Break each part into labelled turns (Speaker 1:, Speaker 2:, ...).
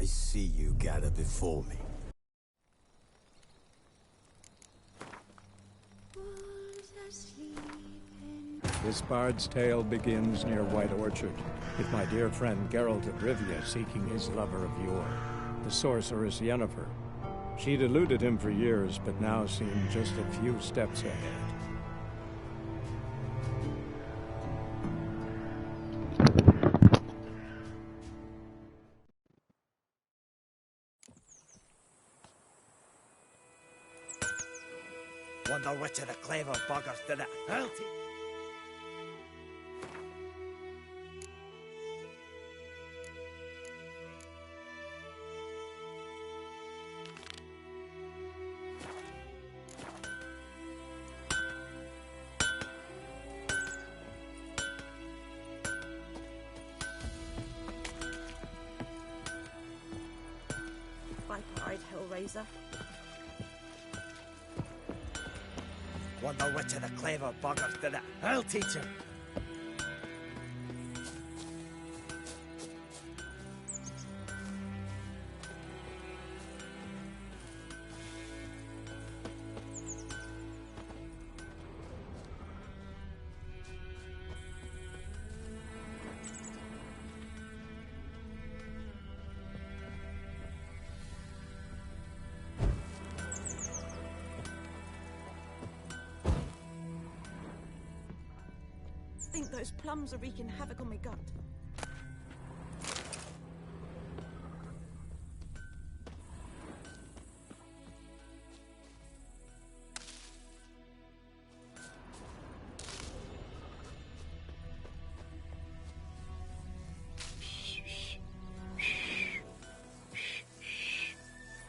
Speaker 1: I see you gather before me.
Speaker 2: This bard's tale begins near White Orchard, with my dear friend Geralt of Rivia seeking his lover of yore, the sorceress Yennefer. She'd eluded him for years, but now seemed just a few steps ahead.
Speaker 3: Wonder which of the clever buggers did it. I'll take...
Speaker 4: Viper-eyed Hellraiser.
Speaker 3: Wonder which of the clever buggers did it. I'll teach him.
Speaker 4: I think those plums are wreaking havoc on my gut.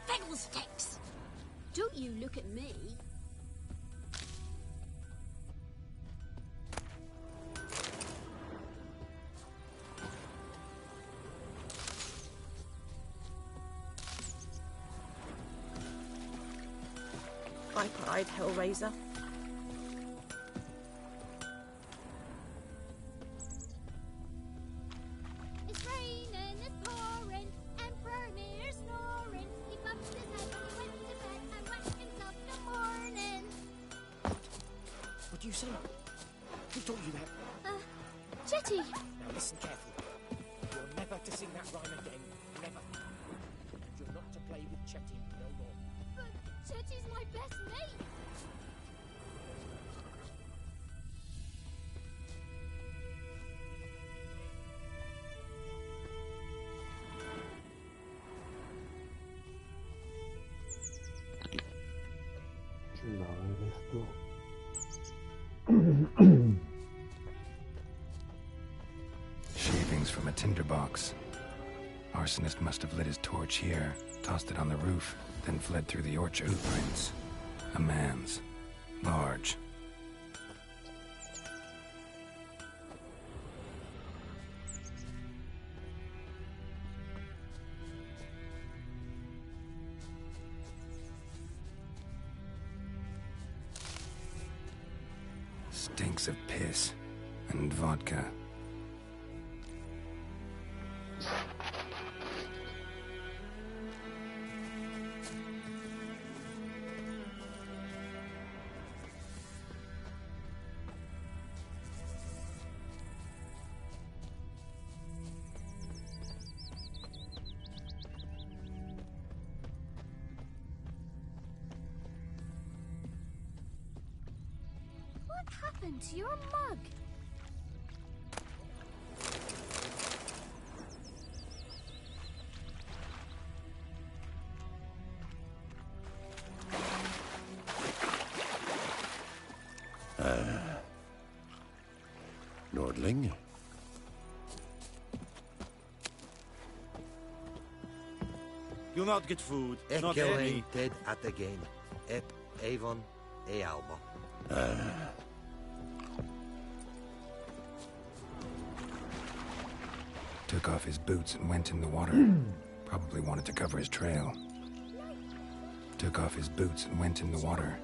Speaker 5: Fiddlesticks! Don't you look at me.
Speaker 4: Viper-eyed Hellraiser.
Speaker 5: It's raining, it's pouring, and Vermeer's snoring. He bumped his head when he went to bed and whacked himself in the morning.
Speaker 3: What do you say? Who taught you that?
Speaker 5: Jetty!
Speaker 3: Now listen carefully. You're never to sing that rhyme again. Never. And you're not to play with Chetty no more.
Speaker 5: But Jetty's my best mate!
Speaker 6: Shavings from a tinderbox. Arsonist must have lit his torch here, tossed it on the roof, then fled through the orchard. Footprints. A man's. Large. Stinks of piss and vodka.
Speaker 5: What happened to your mug?
Speaker 1: Nordling?
Speaker 7: You'll not get food.
Speaker 8: Ik
Speaker 7: not
Speaker 8: killing
Speaker 7: any.
Speaker 8: dead at the game. Ip, Avon, e Alba.
Speaker 6: Took off his boots and went in the water. Probably wanted to cover his trail. Took off his boots and went in the water.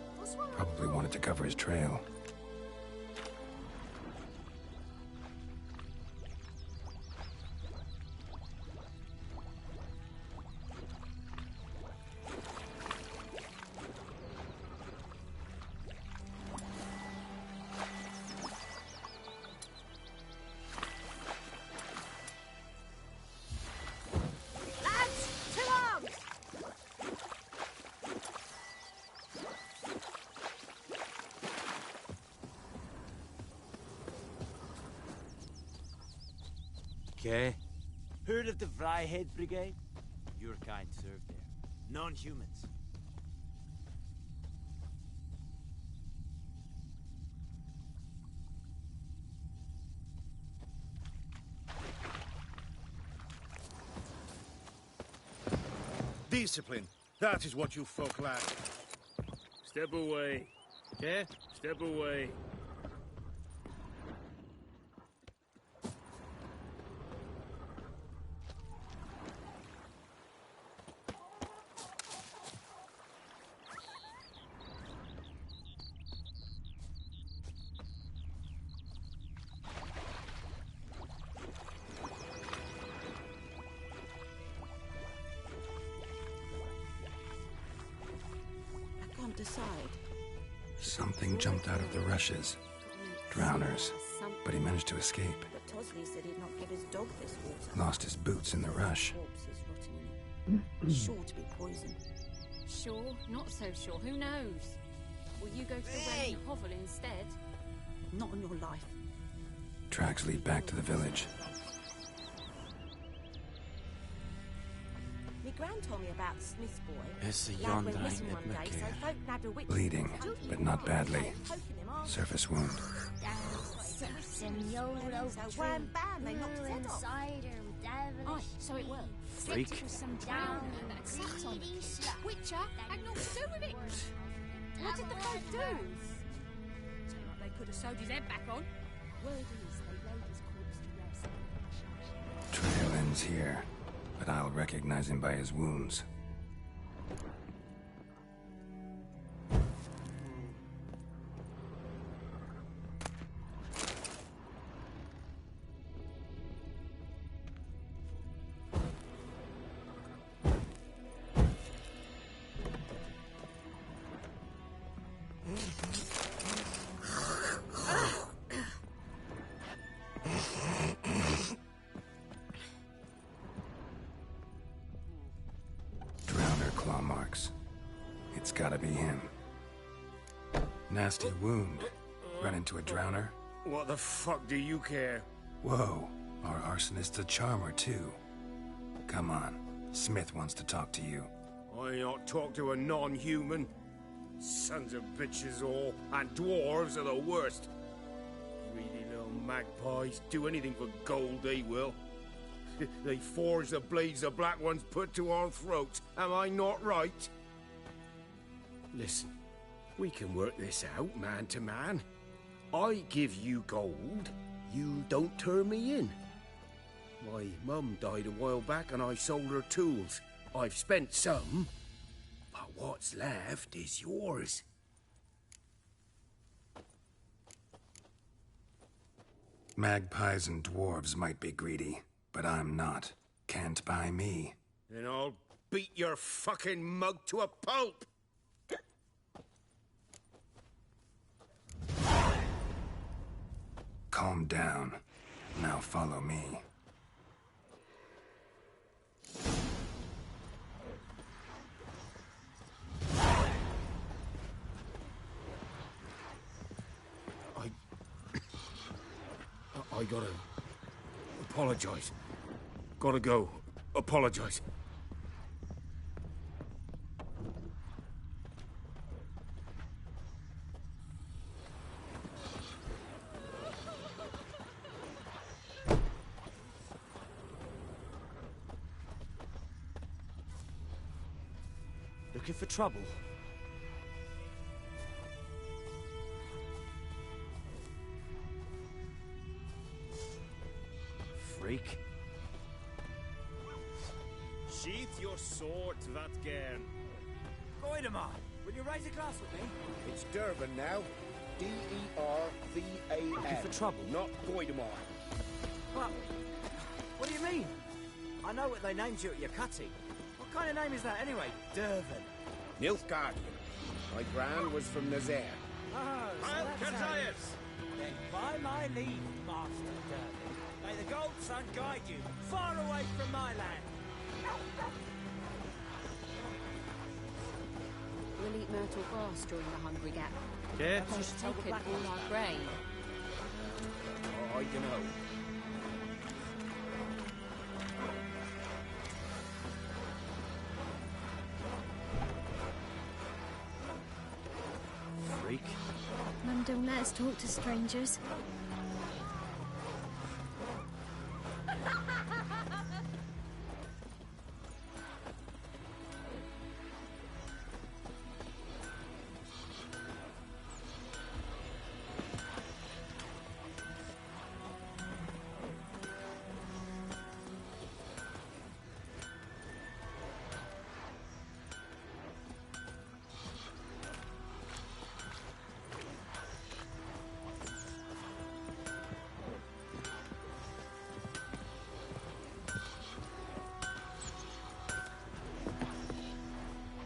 Speaker 6: Probably wanted to cover his trail.
Speaker 7: Okay.
Speaker 3: Heard of the Vryhead Brigade? Your kind served there. Non-humans.
Speaker 7: Discipline. That is what you folk lack.
Speaker 9: Step away.
Speaker 7: Okay?
Speaker 9: Step away.
Speaker 4: I can't decide.
Speaker 6: Something jumped out of the rushes. Drowners. But he managed to escape.
Speaker 4: But Tosley said he'd not give his dog this water.
Speaker 6: Lost his boots in the rush.
Speaker 4: Corpse is rotting in it. Sure to be poison.
Speaker 10: Sure, not so sure. Who knows? Will you go to the Welling hovel instead?
Speaker 4: Not on your life.
Speaker 6: Tracks lead back to the village.
Speaker 4: My gran told me about Smith's boy.
Speaker 7: It's the
Speaker 4: Lad went
Speaker 7: yonder,
Speaker 4: missing
Speaker 7: ain't
Speaker 4: one
Speaker 7: it,
Speaker 4: day, so
Speaker 7: Mickey?
Speaker 4: folk nabbed a witch.
Speaker 6: Bleeding, but not badly.
Speaker 4: Poking him off.
Speaker 6: Surface wound.
Speaker 5: And YOLO
Speaker 4: So wham bam, they knocked his head off.
Speaker 10: Aye, so it will.
Speaker 7: Freak.
Speaker 10: With some down that sat on it. Witcher had naught to do with it. What did the folk do? Seemed like they could have sewed his head back on.
Speaker 5: Word is they laid his corpse to rest.
Speaker 6: Trail ends here, but I'll recognize him by his wounds. Drowner claw marks. It's gotta be him. Nasty wound. Run into a drowner?
Speaker 9: What the fuck do you care?
Speaker 6: Whoa, our arsonist's a charmer too. Come on, Smith wants to talk to you.
Speaker 9: I ain't not talk to a non-human. Sons of bitches all, and dwarves are the worst. Greedy little magpies do anything for gold, they will. They forge the blades the black ones put to our throats. Am I not right? Listen, we can work this out man to man. I give you gold, you don't turn me in. My mum died a while back and I sold her tools. I've spent some, but what's left is yours.
Speaker 6: Magpies and dwarves might be greedy, but I'm not. Can't buy me.
Speaker 9: Then I'll beat your fucking mug to a pulp!
Speaker 6: Calm down. Now follow me.
Speaker 9: I gotta apologize. Gotta go. Apologize.
Speaker 3: Looking for trouble? Freak.
Speaker 9: Sheath your sword, Vatgern.
Speaker 3: Goidemar, will you raise a glass with me?
Speaker 7: It's Durban now. D-E-R-V-A-N.
Speaker 3: Looking for trouble?
Speaker 7: Not Goidemar.
Speaker 3: What do you mean? I know what they named you at your cutting. What kind of name is that anyway? Durban.
Speaker 7: Nilfgaardian. My gran was from Nazaire.
Speaker 3: Oh, so that's how it is. Then by my leave, Master Durban, may the Gold Sun guide you far away from my land.
Speaker 10: We'll eat myrtle grass during the Hungry Gap.
Speaker 7: Yeah?
Speaker 10: Just taken all our grain.
Speaker 7: I dunno.
Speaker 5: don't let us talk to strangers.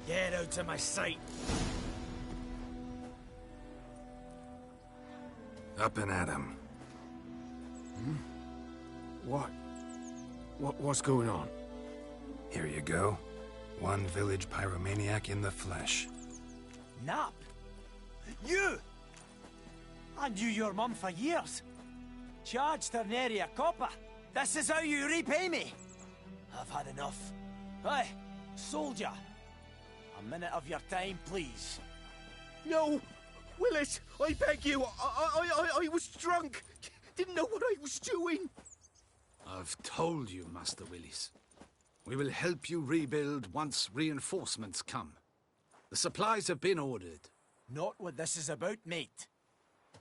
Speaker 3: Get out of my sight.
Speaker 6: Up and at him.
Speaker 9: What's going on?
Speaker 6: Here you go. One village pyromaniac in the flesh.
Speaker 3: Nap? You! I knew your mum for years. Charged her nary a copper. This is how you repay me. I've had enough. Hey, soldier. A minute of your time, please.
Speaker 9: No! Willis, I beg you, I was drunk. Didn't know what I was doing.
Speaker 11: I've told you, Master Willis. We will help you rebuild once reinforcements come. The supplies have been ordered.
Speaker 3: Not what this is about, mate.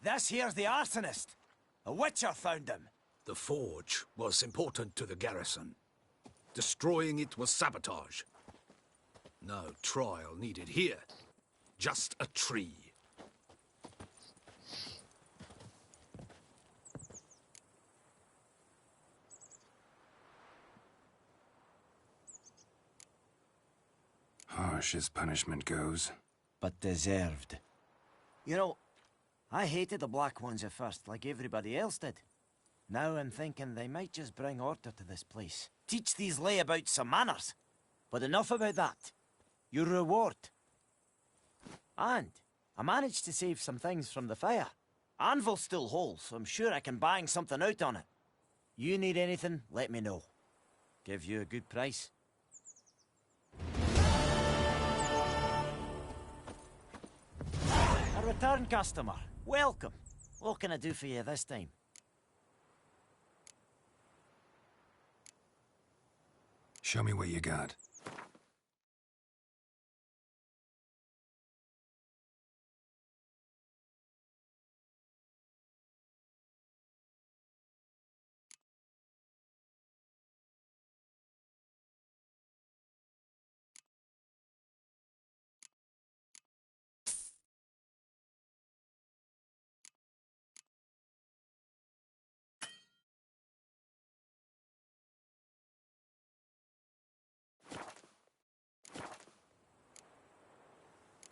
Speaker 3: This here's the arsonist. A witcher found him.
Speaker 11: The forge was important to the garrison. Destroying it was sabotage. No trial needed here. Just a tree.
Speaker 6: Harsh as punishment goes.
Speaker 3: But deserved. You know, I hated the Black Ones at first, like everybody else did. Now I'm thinking they might just bring order to this place. Teach these layabouts some manners. But enough about that. Your reward. And I managed to save some things from the fire. Anvil's still whole, so I'm sure I can bang something out on it. You need anything, let me know. Give you a good price. A return customer. Welcome. What can I do for you this time?
Speaker 6: Show me what you got.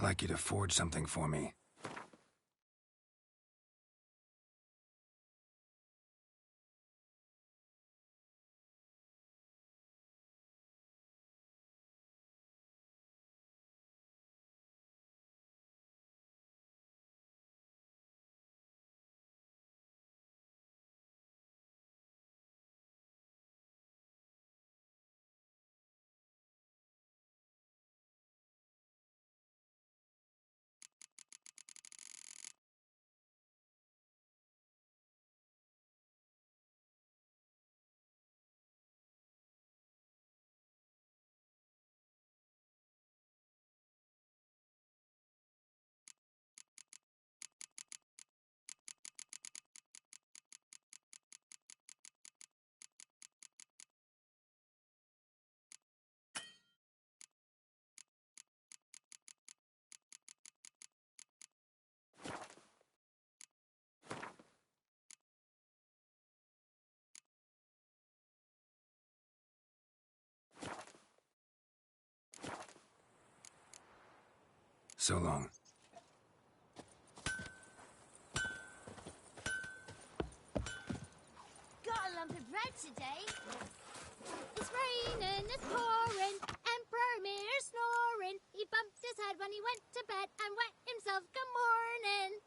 Speaker 6: I'd like you to forge something for me. So long.
Speaker 5: Got a lump of bread today. It's raining, it's pouring, Emperor Mir snoring. He bumped his head when he went to bed and wet himself. Good morning.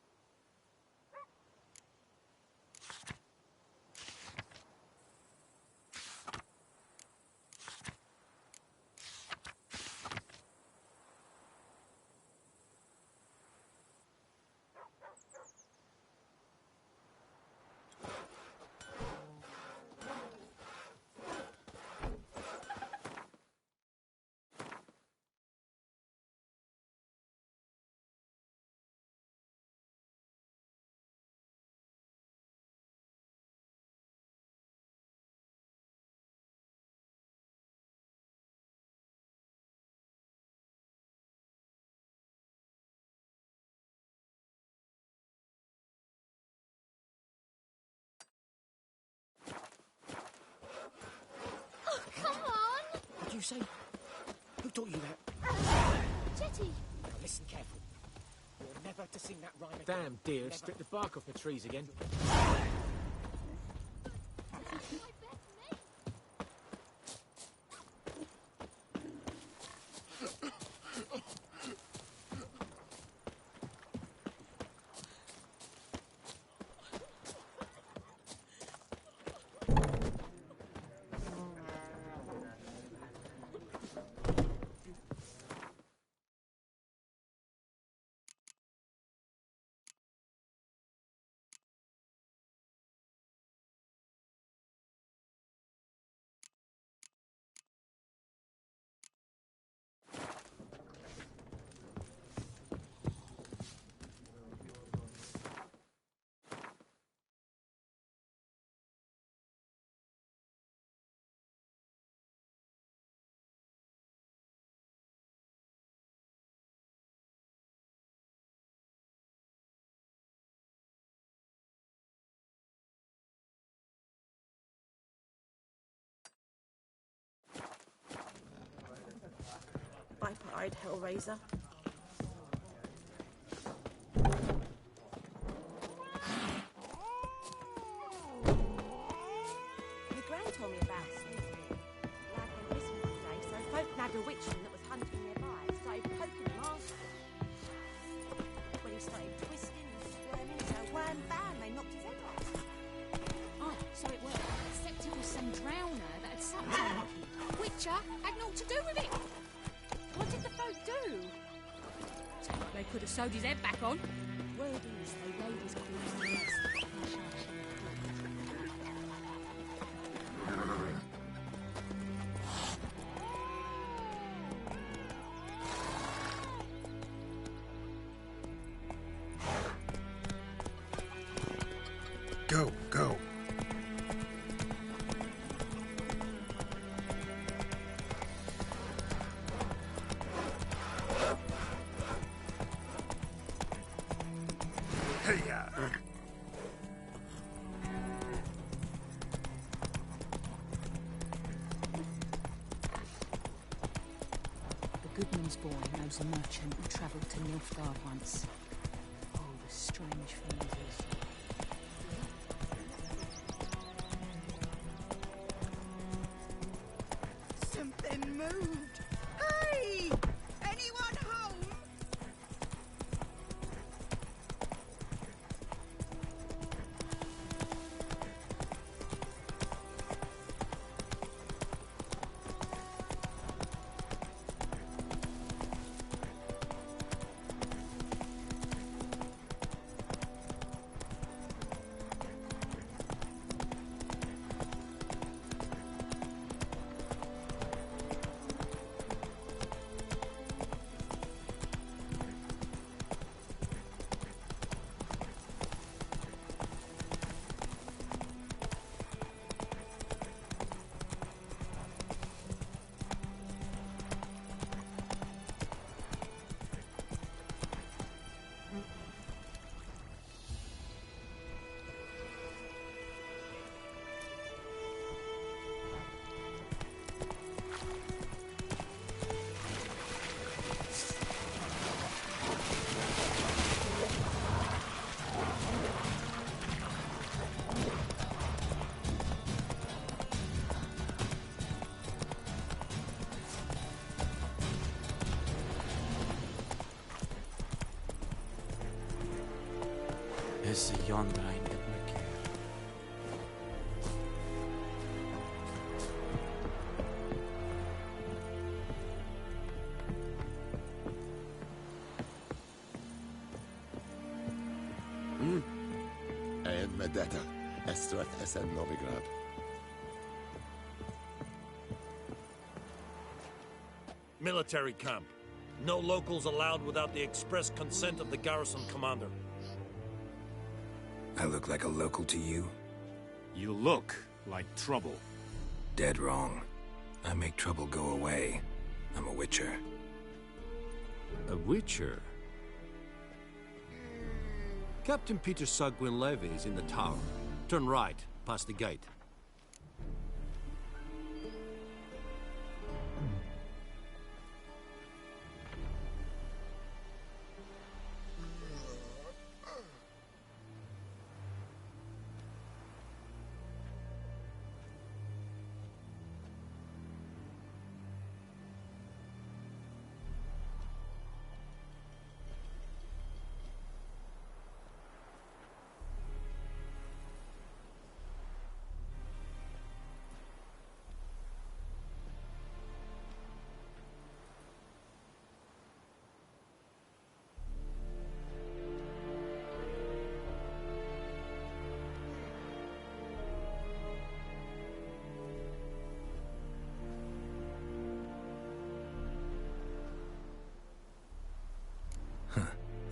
Speaker 12: you say? Who taught you that?
Speaker 5: Jetty!
Speaker 12: Now listen careful. You're never to sing that rhyme again.
Speaker 13: Damn deer,
Speaker 12: Never.
Speaker 13: stripped the bark off the trees again.
Speaker 4: Viper-eyed Hellraiser. The Gran told me about Smithy. Lad went missing one day, so folk nabbed a witchman that was hunting nearby, started poking him after. When he started twisting and squirming, so wham bam, they knocked his head off.
Speaker 10: Oh, so it worked. Except it was some drowner that had sucked him. Witcher had naught to do with it. What did the folk do? They could have sewed his head back on.
Speaker 4: Word is they laid his corpse to rest.
Speaker 6: Go, go. Hey-ya.
Speaker 10: The Goodman's boy knows a merchant who travelled to Nilfgaard once. Oh, the strange things he saw.
Speaker 4: Something moved. Hey! Anyone home?
Speaker 3: Is yonder ein Edmund.
Speaker 1: En med detta, Estrat SN Novigrad.
Speaker 14: Military camp. No locals allowed without the express consent of the garrison commander.
Speaker 6: I look like a local to you?
Speaker 15: You look like trouble.
Speaker 6: Dead wrong. I make trouble go away. I'm a witcher.
Speaker 15: A witcher? Captain Peter Sagwin Levy is in the tower. Turn right, past the gate.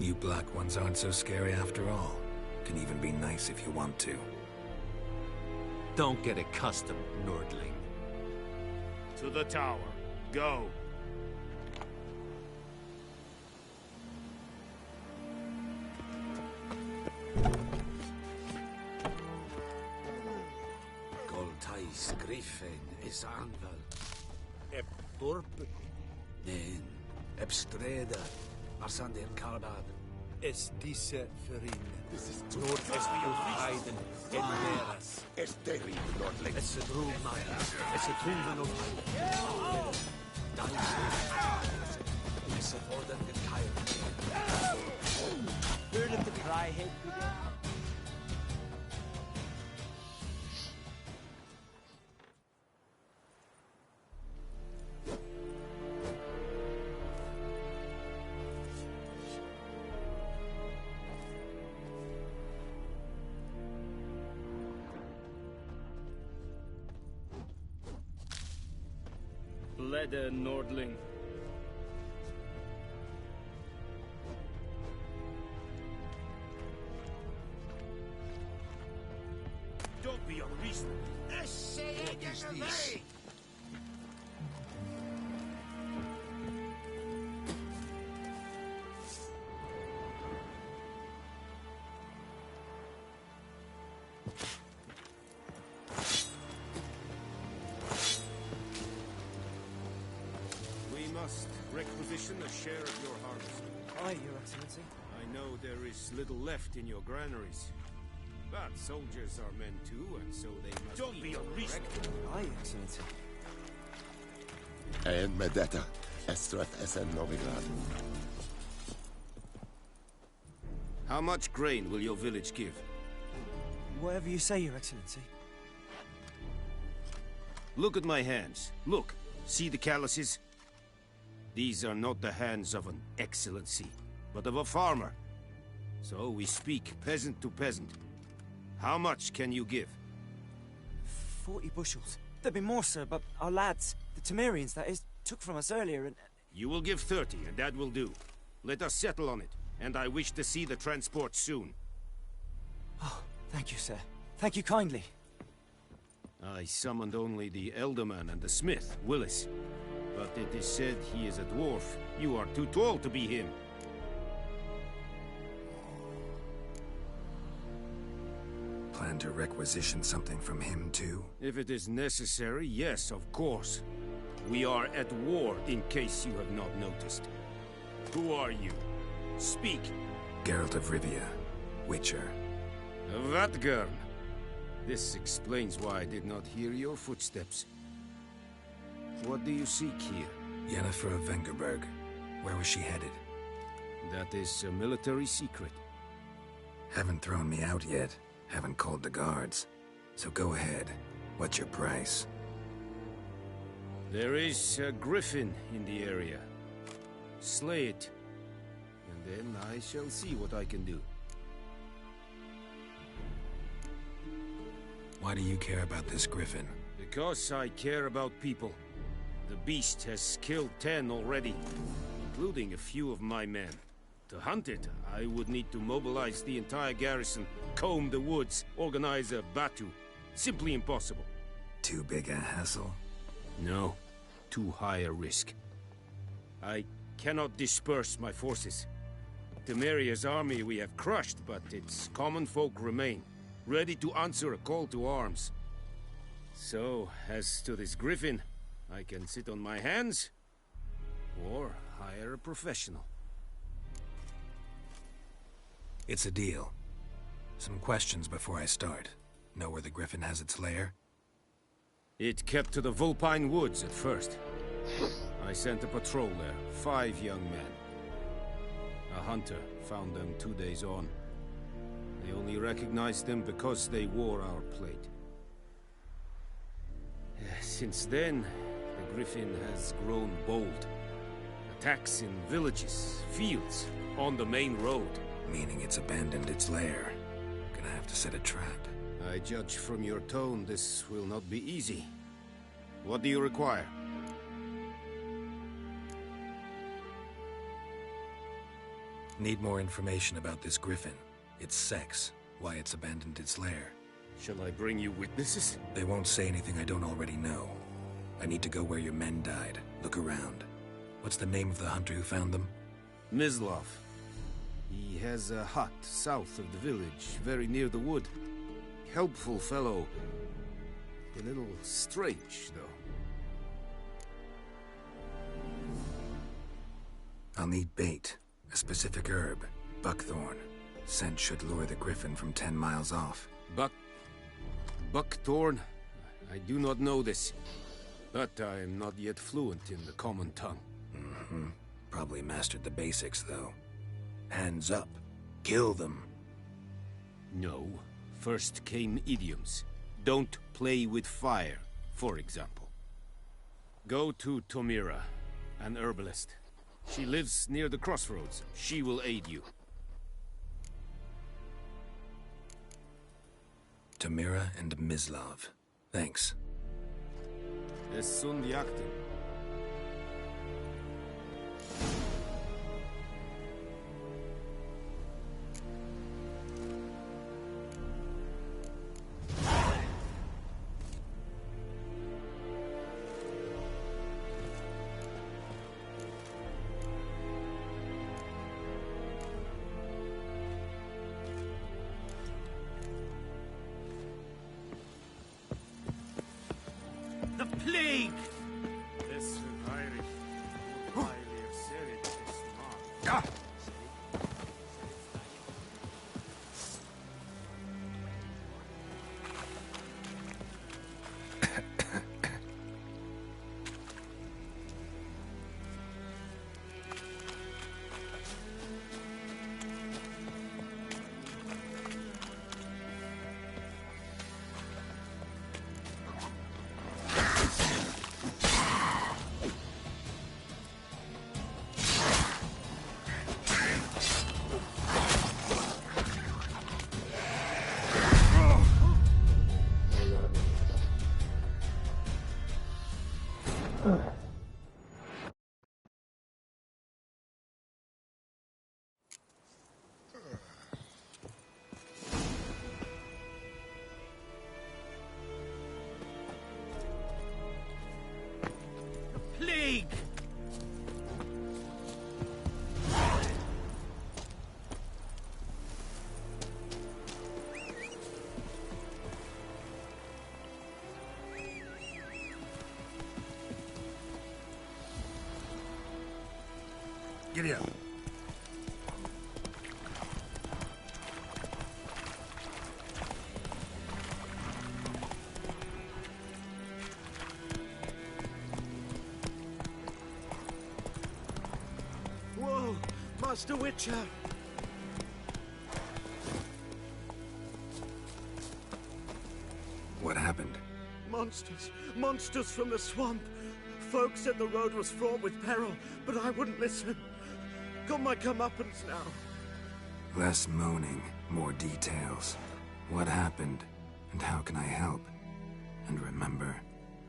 Speaker 6: You black ones aren't so scary after all. Can even be nice if you want to.
Speaker 15: Don't get accustomed, Nordling.
Speaker 9: To the tower. Go.
Speaker 11: Goltais Griffin is anvel.
Speaker 14: Ep Torp
Speaker 11: Nen, Epstreda, Marsander Kalbad.
Speaker 14: es diese Verin. Nord es Heiden en Veras.
Speaker 1: Es terrible, Nordling.
Speaker 11: Es drug Maya, es truven und es orden gekeilt.
Speaker 3: Heard of the cry head begin?
Speaker 9: Leder, Nordling. Don't be unreasonable.
Speaker 11: What is this?
Speaker 9: We must requisition a share of your harvest.
Speaker 3: Aye, Your Excellency.
Speaker 9: I know there is little left in your granaries. But soldiers are men too, and so they must
Speaker 3: Don't be
Speaker 9: eat,
Speaker 3: unreasonable.
Speaker 9: correct?
Speaker 3: Aye, Excellency.
Speaker 1: En Medetta. Estrath Essen Novigrad.
Speaker 9: How much grain will your village give?
Speaker 3: Whatever you say, Your Excellency.
Speaker 9: Look at my hands. Look. See the calluses? These are not the hands of an excellency, but of a farmer. So we speak peasant to peasant. How much can you give?
Speaker 3: 40 bushels. There'd be more, sir, but our lads, the Temerians, that is, took from us earlier and...
Speaker 9: You will give 30, and that will do. Let us settle on it, and I wish to see the transport soon.
Speaker 3: Oh, thank you, sir. Thank you kindly.
Speaker 9: I summoned only the Elderman and the smith, Willis. But it is said he is a dwarf. You are too tall to be him.
Speaker 6: Plan to requisition something from him, too?
Speaker 9: If it is necessary, yes, of course. We are at war, in case you have not noticed. Who are you? Speak.
Speaker 6: Geralt of Rivia, Witcher.
Speaker 9: Vatgern. This explains why I did not hear your footsteps. What do you seek here?
Speaker 6: Yennefer of Vengerberg. Where was she headed?
Speaker 9: That is a military secret.
Speaker 6: Haven't thrown me out yet. Haven't called the guards. So go ahead. What's your price?
Speaker 9: There is a griffin in the area. Slay it. And then I shall see what I can do.
Speaker 6: Why do you care about this griffin?
Speaker 9: Because I care about people. The beast has killed 10 already, including a few of my men. To hunt it, I would need to mobilize the entire garrison, comb the woods, organize a batu. Simply impossible.
Speaker 6: Too big a hassle?
Speaker 9: No. Too high a risk. I cannot disperse my forces. Temeria's army we have crushed, but its common folk remain, ready to answer a call to arms. So, as to this griffin, I can sit on my hands, or hire a professional.
Speaker 6: It's a deal. Some questions before I start. Know where the griffin has its lair?
Speaker 9: It kept to the Vulpine Woods at first. I sent a patrol there, 5 young men. A hunter found them 2 days on. They only recognized them because they wore our plate. Since then, the griffin has grown bold. Attacks in villages, fields, on the main road.
Speaker 6: Meaning it's abandoned its lair. Gonna have to set a trap.
Speaker 9: I judge from your tone this will not be easy. What do you require?
Speaker 6: Need more information about this griffin. Its sex, why it's abandoned its lair.
Speaker 9: Shall I bring you witnesses?
Speaker 6: They won't say anything I don't already know. I need to go where your men died. Look around. What's the name of the hunter who found them?
Speaker 9: Mislav. He has a hut south of the village, very near the wood. Helpful fellow. A little strange, though.
Speaker 6: I'll need bait. A specific herb. Buckthorn. Scent should lure the griffin from 10 miles off.
Speaker 9: Buckthorn? I do not know this. But I am not yet fluent in the common tongue.
Speaker 6: Mm-hmm. Probably mastered the basics, though. Hands up. Kill them.
Speaker 9: No. First came idioms. Don't play with fire, for example. Go to Tomira, an herbalist. She lives near the crossroads. She will aid you.
Speaker 6: Tamira and Mislav. Thanks.
Speaker 9: Es sunt jagten.
Speaker 3: The plague!
Speaker 9: This Irish highly have said it is smart.
Speaker 3: Plague!
Speaker 6: Giddy up.
Speaker 12: Whoa, Master Witcher!
Speaker 6: What happened?
Speaker 12: Monsters! Monsters from the swamp! Folks said the road was fraught with peril, but I wouldn't listen. Got my comeuppance now.
Speaker 6: Less moaning, more details. What happened, and how can I help? And remember,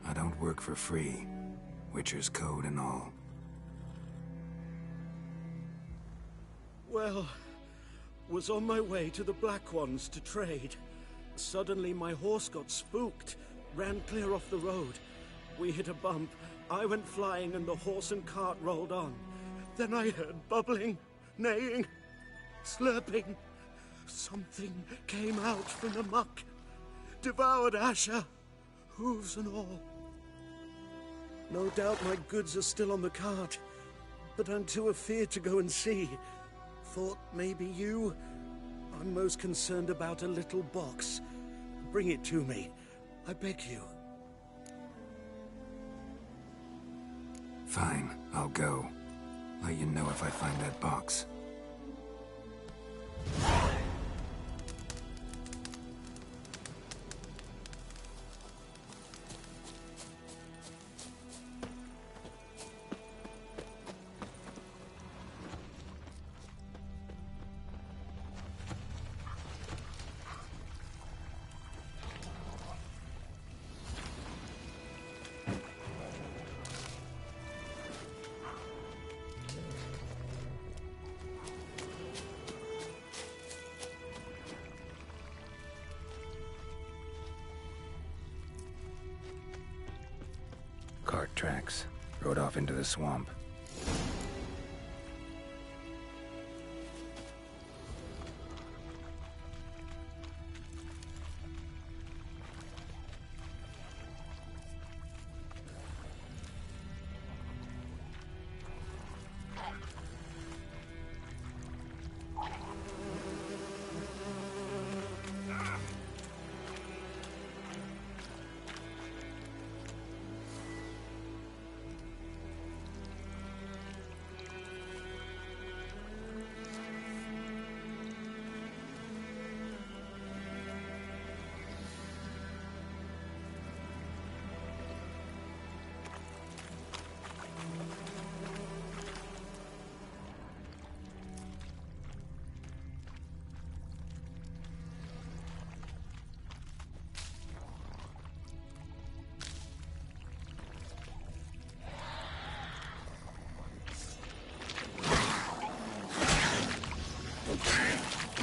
Speaker 6: I don't work for free. Witcher's code and all.
Speaker 12: Well, was on my way to the Black Ones to trade. Suddenly my horse got spooked, ran clear off the road. We hit a bump, I went flying and the horse and cart rolled on. Then I heard bubbling, neighing, slurping. Something came out from the muck, devoured Asher, hooves and all. No doubt my goods are still on the cart, but I'm too afeard to go and see. Thought maybe you? I'm most concerned about a little box. Bring it to me, I beg you.
Speaker 6: Fine, I'll go. Let you know if I find that box. tracks rode off into the swamp.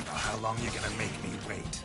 Speaker 6: How long you gonna make me wait?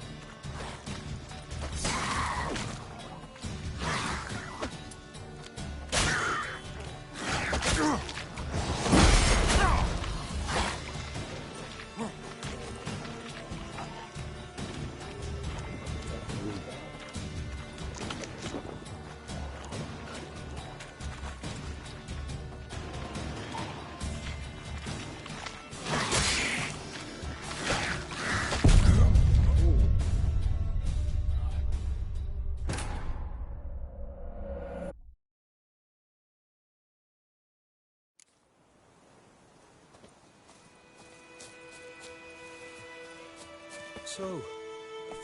Speaker 12: So,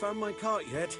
Speaker 12: found my cart yet?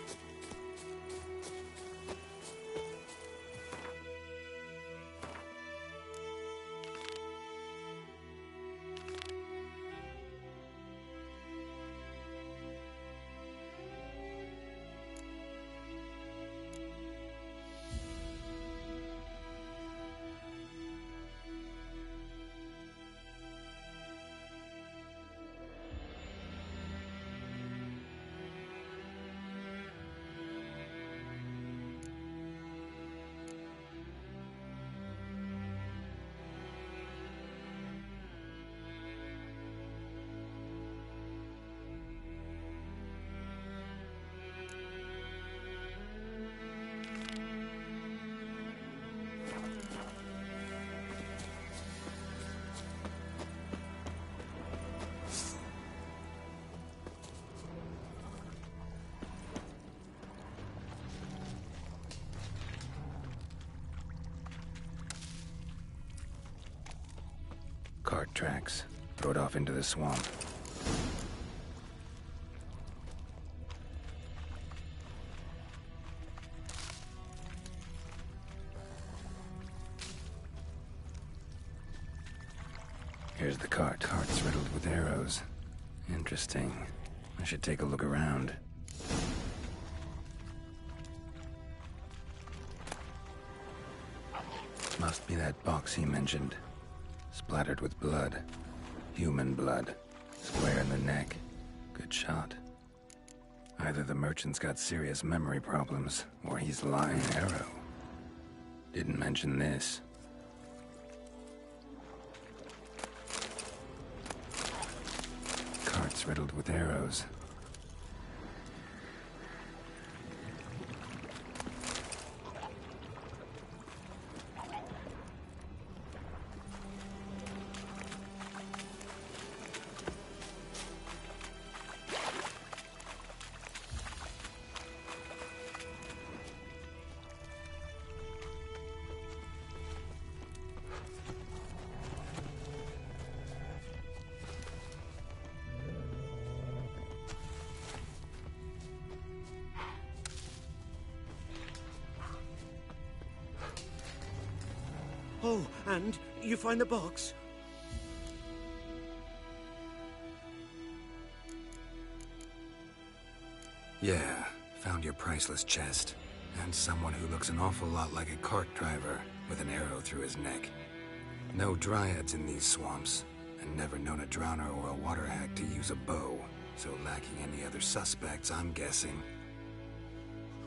Speaker 6: Cart tracks rode off into the swamp. Here's the cart. Cart's riddled with arrows. Interesting. I should take a look around. Must be that box he mentioned. Splattered with blood. Human blood. Square in the neck. Good shot. Either the merchant's got serious memory problems, or he's lying. Arrow. Didn't mention this. Cart's riddled with arrows.
Speaker 12: Oh, and you find the box?
Speaker 6: Yeah, found your priceless chest. And someone who looks an awful lot like a cart driver, with an arrow through his neck. No dryads in these swamps, and never known a drowner or a water hack to use a bow. So lacking any other suspects, I'm guessing.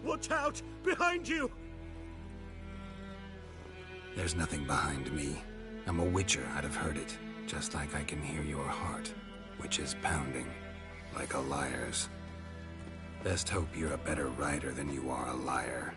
Speaker 12: Watch out! Behind you!
Speaker 6: There's nothing behind me. I'm a witcher, I'd have heard it. Just like I can hear your heart, which is pounding, like a liar's. Best hope you're a better rider than you are a liar.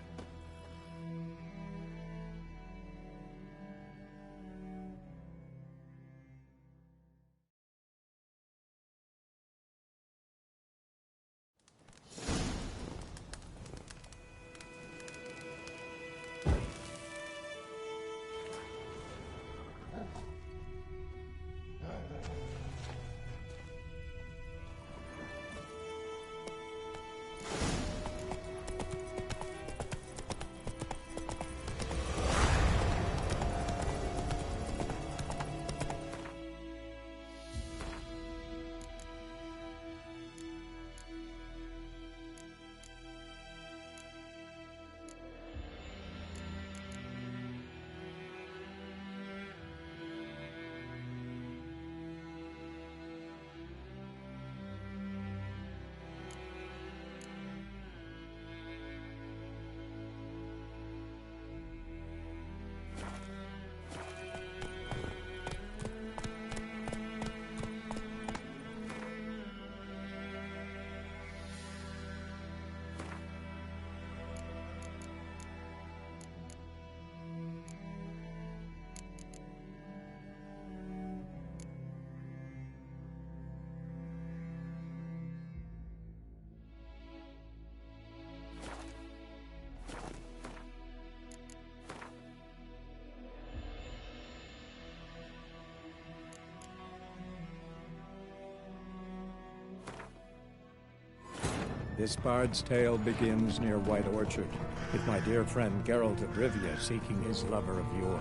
Speaker 2: This bard's tale begins near White Orchard, with my dear friend Geralt of Rivia seeking his lover of yore.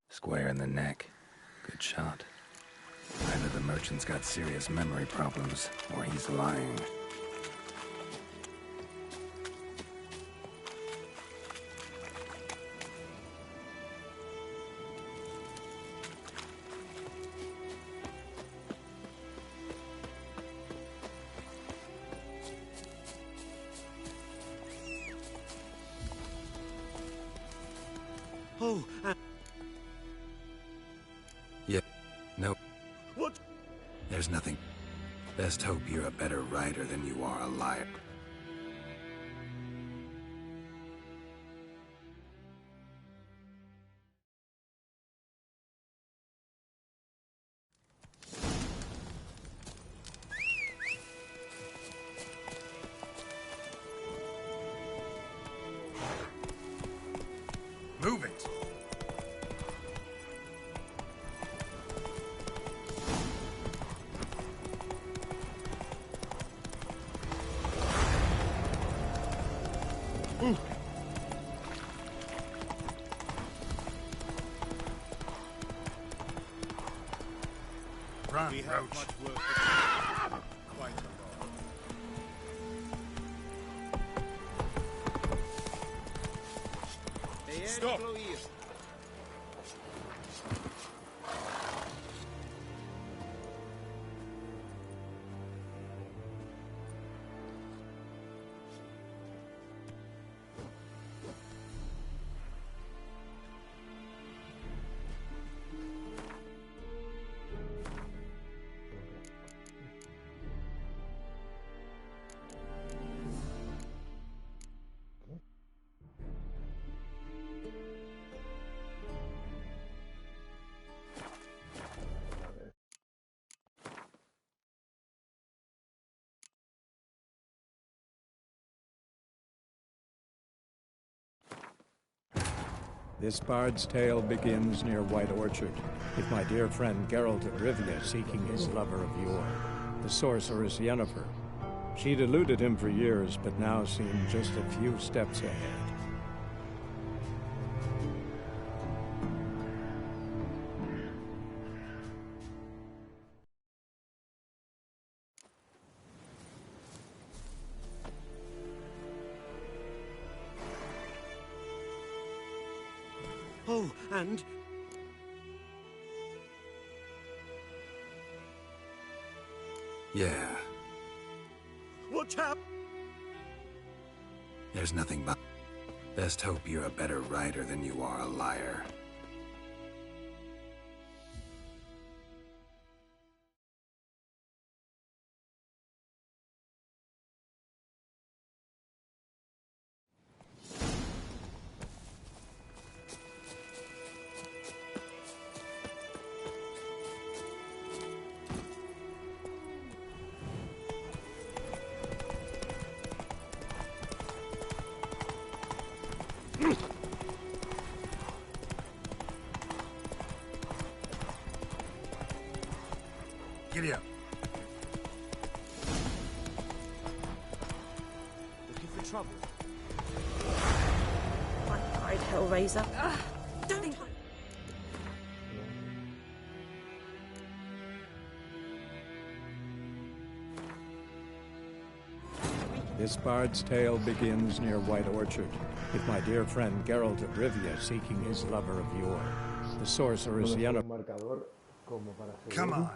Speaker 6: Square in the neck. Good shot. Either the merchant's got serious memory problems, or he's lying.
Speaker 12: Oh,
Speaker 6: Yep. Nope.
Speaker 12: What?
Speaker 6: There's nothing. Best hope you're a better rider than you are a liar.
Speaker 11: Move it!
Speaker 9: Ooh.
Speaker 11: Run,
Speaker 9: We have
Speaker 11: Roach.
Speaker 9: much work. Quite a lot. Stop!
Speaker 2: This bard's tale begins near White Orchard, with my dear friend Geralt of Rivia seeking his lover of yore, the sorceress Yennefer. She'd eluded him for years, but now seemed just a few steps ahead.
Speaker 12: Oh, and...
Speaker 6: Yeah.
Speaker 12: Watch out!
Speaker 6: There's nothing but... Best hope you're a better rider than you are a liar.
Speaker 11: Rivia.
Speaker 3: Looking for trouble?
Speaker 4: My pride, Hellraiser. Don't.
Speaker 2: This bard's tale begins near White Orchard, with my dear friend Geralt of Rivia seeking his lover of yore, the sorceress Yennefer.
Speaker 11: Come on.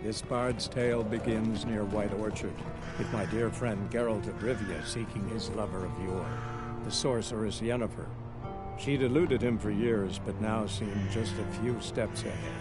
Speaker 2: This bard's tale begins near White Orchard, with my dear friend Geralt of Rivia seeking his lover of yore, the sorceress Yennefer. She'd eluded him for years, but now seemed just a few steps ahead.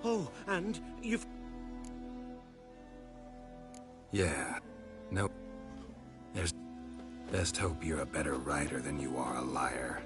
Speaker 12: Oh, and you've...
Speaker 6: Yeah. No. There's... Best hope you're a better writer than you are a liar.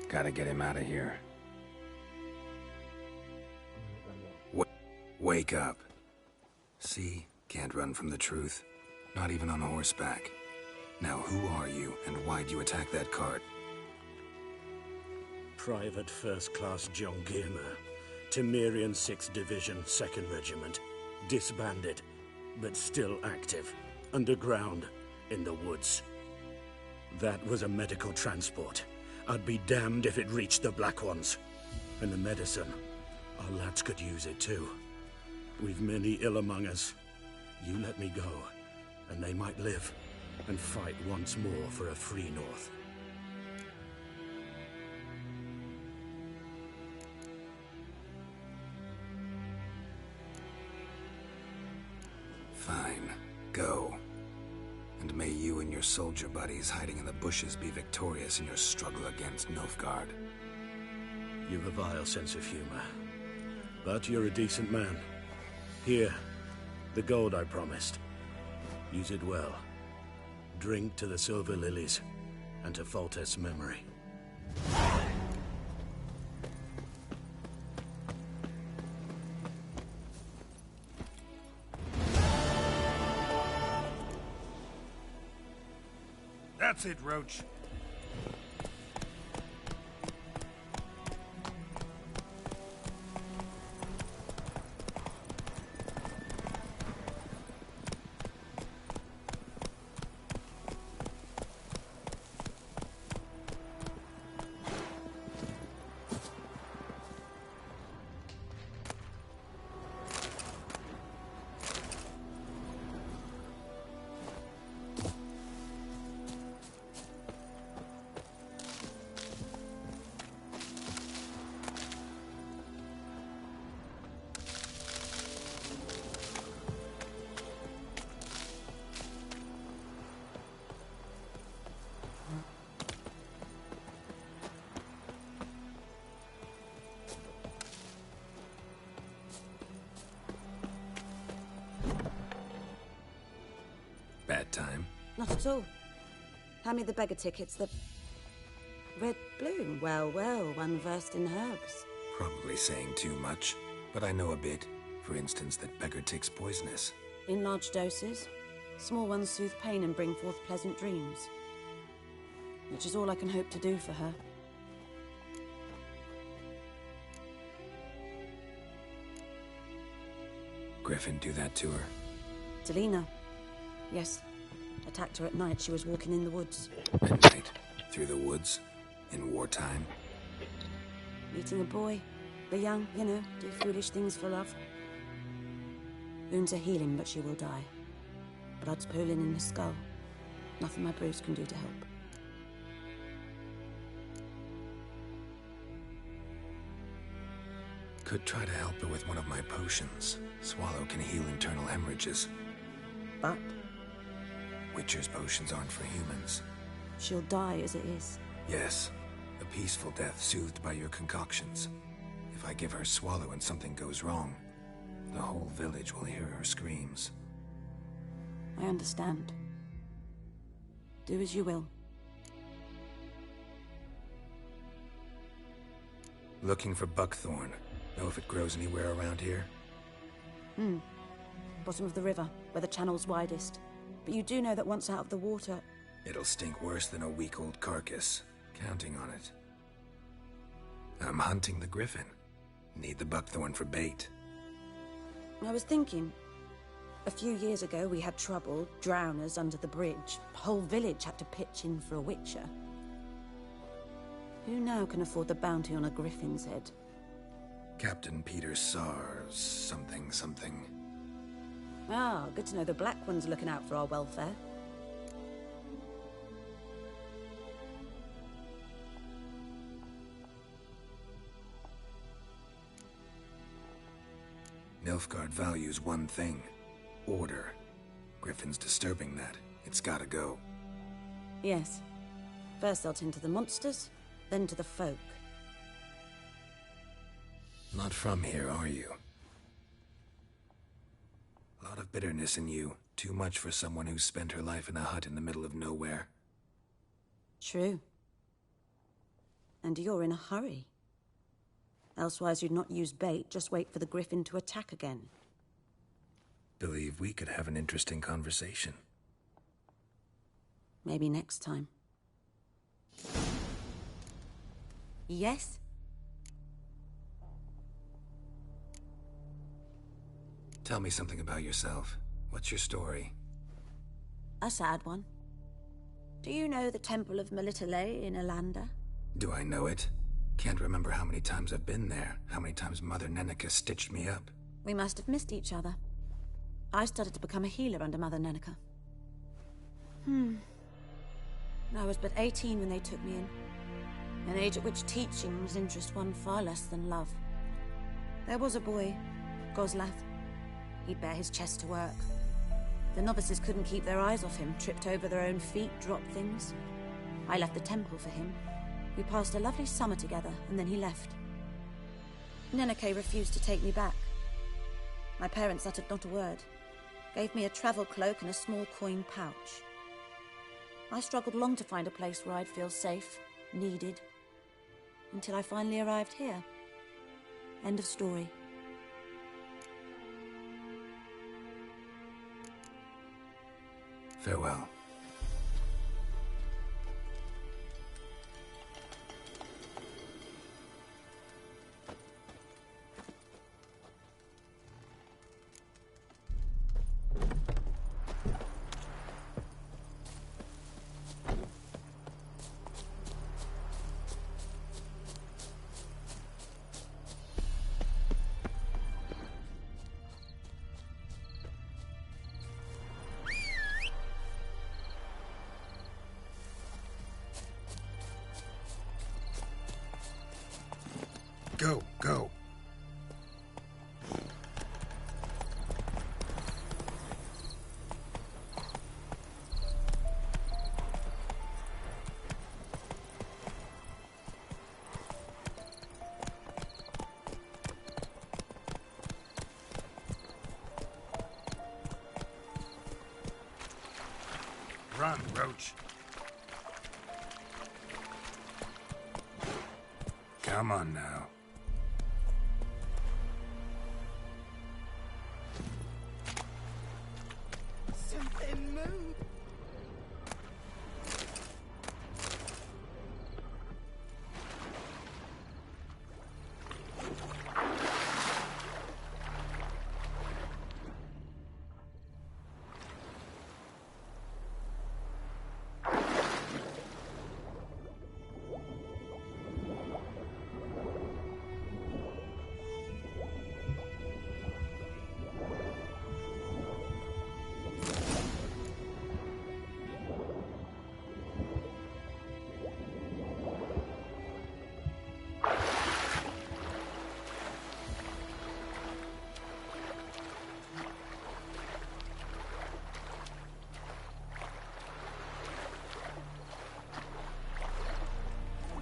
Speaker 6: Gotta get him out of here. Wake up. See? Can't run from the truth. Not even on horseback. Now who are you, and why'd you attack that cart?
Speaker 12: Private First Class John Gilmer, Temerian 6th Division, 2nd Regiment. Disbanded, but still active. Underground, in the woods. That was a medical transport. I'd be damned if it reached the Black Ones. And the medicine, our lads could use it too. We've many ill among us. You let me go, and they might live, and fight once more for a free North.
Speaker 6: Fine. Go. And may you and your soldier buddies hiding in the bushes be victorious in your struggle against Nilfgaard.
Speaker 12: You've a vile sense of humor. But you're a decent man. Here, the gold I promised. Use it well. Drink to the Silver Lilies, and to Foltest's memory.
Speaker 13: That's it, Roach.
Speaker 6: Bad time?
Speaker 4: Not at all. Hand me the beggar tickets, the... Red bloom. Well, well, one versed in herbs.
Speaker 6: Probably saying too much, but I know a bit. For instance, that beggar tick's poisonous.
Speaker 4: In large doses. Small ones soothe pain and bring forth pleasant dreams. Which is all I can hope to do for her.
Speaker 6: Griffin do that to her?
Speaker 4: Delina. Yes. Attacked her at night. She was walking in the woods.
Speaker 6: At night? Through the woods? In wartime?
Speaker 4: Meeting a boy. The young, you know, do foolish things for love. Wounds are healing, but she will die. Blood's pooling in the skull. Nothing my bruise can do to help.
Speaker 6: Could try to help her with one of my potions. Swallow can heal internal hemorrhages.
Speaker 4: But?
Speaker 6: Witcher's potions aren't for humans.
Speaker 4: She'll die as it is.
Speaker 6: Yes. A peaceful death soothed by your concoctions. If I give her Swallow and something goes wrong, the whole village will hear her screams.
Speaker 4: I understand. Do as you will.
Speaker 6: Looking for buckthorn. Know if it grows anywhere around here?
Speaker 4: Bottom of the river, where the channel's widest. But you do know that once out of the water...
Speaker 6: It'll stink worse than a week-old carcass. Counting on it. I'm hunting the griffin. Need the buckthorn for bait.
Speaker 4: I was thinking... A few years ago, we had trouble, drowners under the bridge. The whole village had to pitch in for a witcher. Who now can afford the bounty on a griffin's head?
Speaker 6: Captain Peter Sars, something.
Speaker 4: Ah, good to know the Black One's looking out for our welfare.
Speaker 6: Nilfgaard values one thing. Order. Griffin's disturbing that. It's gotta go.
Speaker 4: Yes. First they'll tend to the monsters, then to the folk.
Speaker 6: Not from here, are you? A lot of bitterness in you. Too much for someone who's spent her life in a hut in the middle of nowhere.
Speaker 4: True. And you're in a hurry. Elsewise you'd not use bait, just wait for the griffin to attack again.
Speaker 6: Believe we could have an interesting conversation.
Speaker 4: Maybe next time. Yes?
Speaker 6: Tell me something about yourself. What's your story?
Speaker 4: A sad one. Do you know the Temple of Melitele in Alanda?
Speaker 6: Do I know it? Can't remember how many times I've been there, how many times Mother Neneka stitched me up.
Speaker 4: We must have missed each other. I started to become a healer under Mother Neneka. I was but 18 when they took me in. An age at which teaching was interest one far less than love. There was a boy, Goslath. He'd bare his chest to work. The novices couldn't keep their eyes off him, tripped over their own feet, dropped things. I left the temple for him. We passed a lovely summer together, and then he left. Neneke refused to take me back. My parents uttered not a word. Gave me a travel cloak and a small coin pouch. I struggled long to find a place where I'd feel safe, needed, until I finally arrived here. End of story.
Speaker 6: Farewell.
Speaker 9: Go, go.
Speaker 13: Run, Roach.
Speaker 6: Come on now.
Speaker 3: Something moved.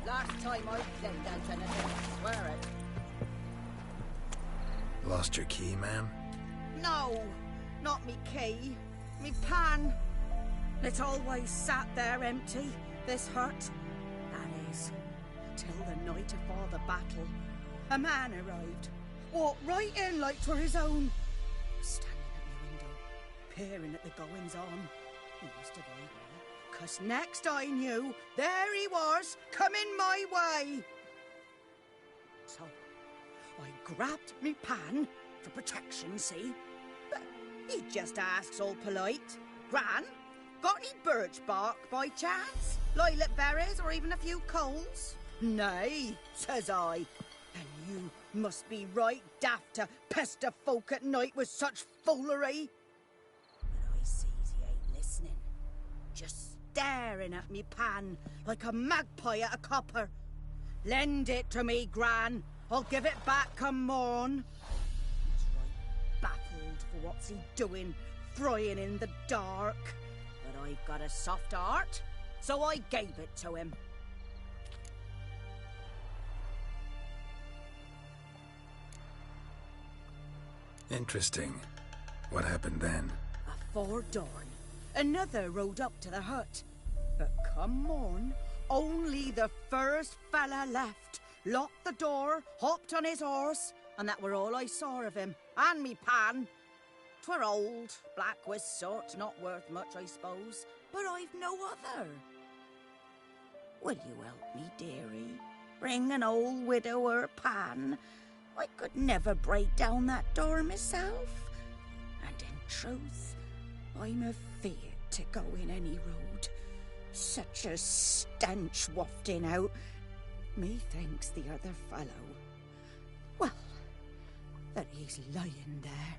Speaker 16: Last time I played that anything, I swear it.
Speaker 6: Lost your key, ma'am?
Speaker 16: No, not me key. Me pan. It always sat there empty, this hut. That is, till the night afore the battle. A man arrived. Walked right in like 'twere his own. Was standing at my window, peering at the goings-on. He must have eyed me, 'cause next I knew, there he was, coming my way. So, I grabbed me pan, for protection, see? But he just asks all polite, Gran, got any birch bark by chance? Lilac berries or even a few coals? Nay, says I. And you must be right daft to pester folk at night with such foolery. But I sees he ain't listening. Just staring at me pan like a magpie at a copper. Lend it to me, Gran. I'll give it back come morn. He's right baffled for what's he doing, frying in the dark. But I've got a soft heart, so I gave it to him.
Speaker 6: Interesting. What happened then?
Speaker 16: Afore dawn, another rode up to the hut. But come morn, only the first fella left. Locked the door, hopped on his horse, and that were all I saw of him. And me pan. 'Twere old, black with soot, not worth much, I suppose. But I've no other. Will you help me, dearie? Bring an old widower pan. I could never break down that door myself. And in truth, I'm afeard to go in any road. Such a stench wafting out. Methinks the other fellow, well, that he's lying there.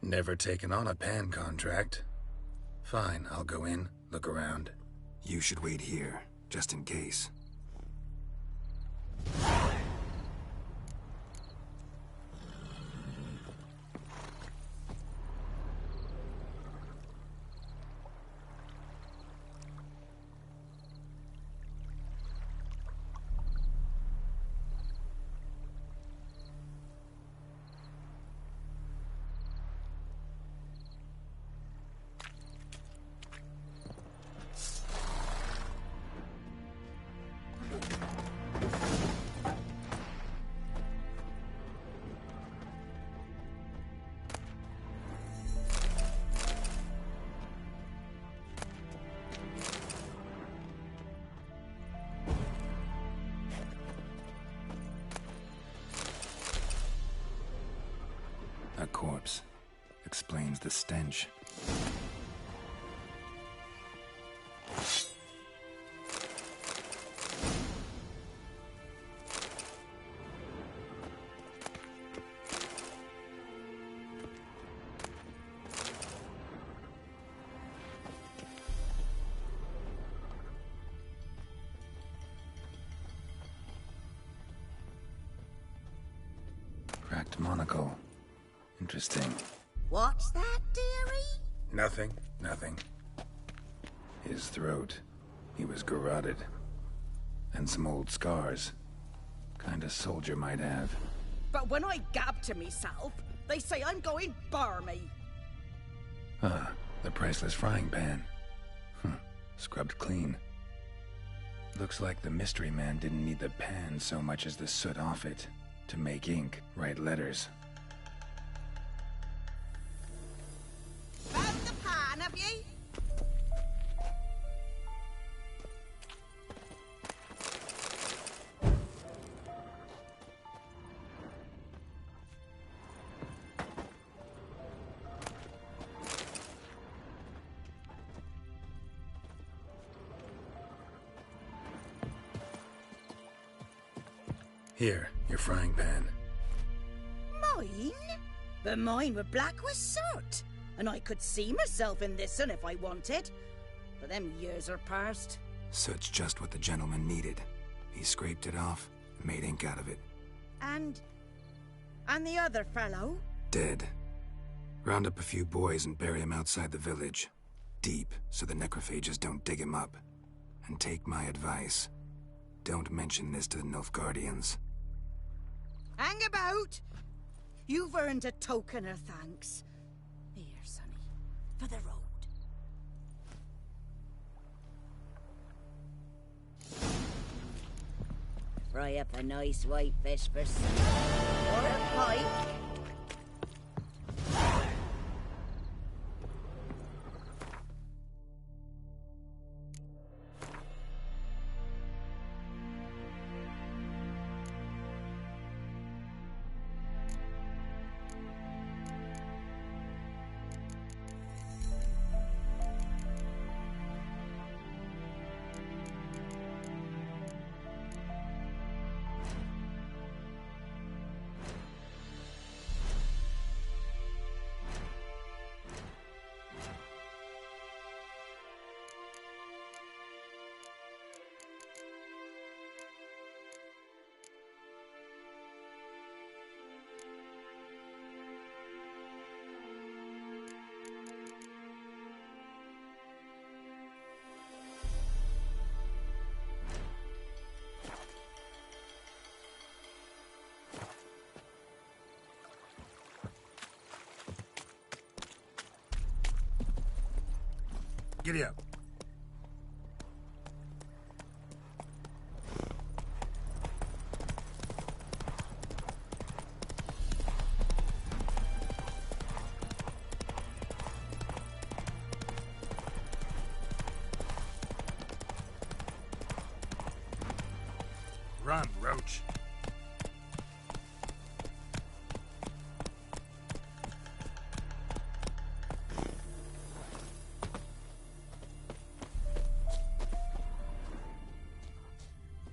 Speaker 6: Never taken on a pan contract. Fine, I'll go in, look around. You should wait here, just in case. corpse. Explains the stench. Cracked monocle. Interesting.
Speaker 16: What's that, dearie?
Speaker 6: Nothing. His throat. He was garroted. And some old scars. Kind of soldier might have.
Speaker 16: But when I gab to myself, they say I'm going barmy.
Speaker 6: Ah, the priceless frying pan. Scrubbed clean. Looks like the mystery man didn't need the pan so much as the soot off it. To make ink, write letters.
Speaker 16: Found the pan, have ye?
Speaker 6: Here, your frying pan.
Speaker 16: Mine? But mine were black with soot. And I could see myself in this one if I wanted. But them years are past.
Speaker 6: Soot's just what the gentleman needed. He scraped it off and made ink out of it.
Speaker 16: And the other fellow?
Speaker 6: Dead. Round up a few boys and bury him outside the village. Deep, so the necrophages don't dig him up. And take my advice. Don't mention this to the Nilfgaardians.
Speaker 16: Hang about! You've earned a token of thanks. Here, sonny, for the road. Fry up a nice white fish for supper. Or a pike.
Speaker 14: Giddy up. Run, Roach.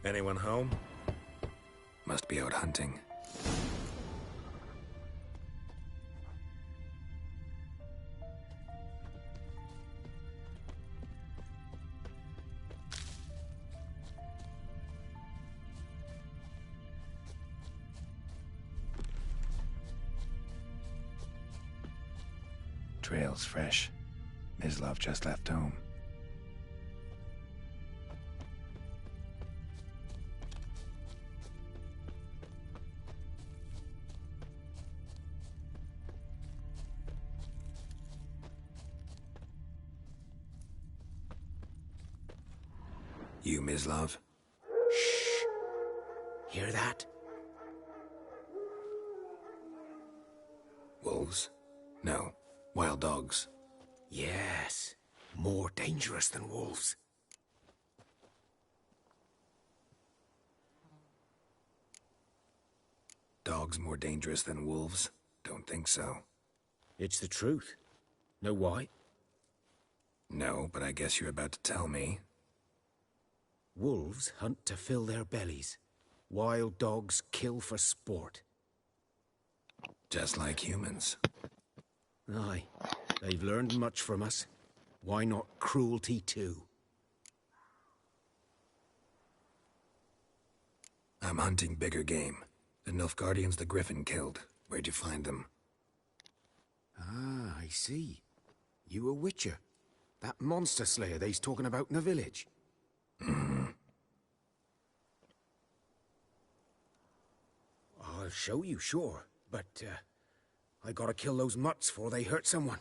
Speaker 14: Anyone home?
Speaker 6: Must be out hunting. Trail's fresh. Mislav just left home. You, Mislav?
Speaker 8: Shh. Hear that?
Speaker 6: Wolves? No. Wild dogs.
Speaker 8: Yes. More dangerous than wolves.
Speaker 6: Dogs more dangerous than wolves? Don't think so.
Speaker 9: It's the truth. Know why?
Speaker 6: No, but I guess you're about to tell me.
Speaker 9: Wolves hunt to fill their bellies. Wild dogs kill for sport.
Speaker 6: Just like humans.
Speaker 9: Aye, they've learned much from us. Why not cruelty too?
Speaker 6: I'm hunting bigger game. The Nilfgaardians the Griffin killed. Where'd you find them?
Speaker 9: Ah, I see. You a witcher. That monster slayer they's talking about in the village. I'll show you, sure. But, I gotta kill those mutts before they hurt someone.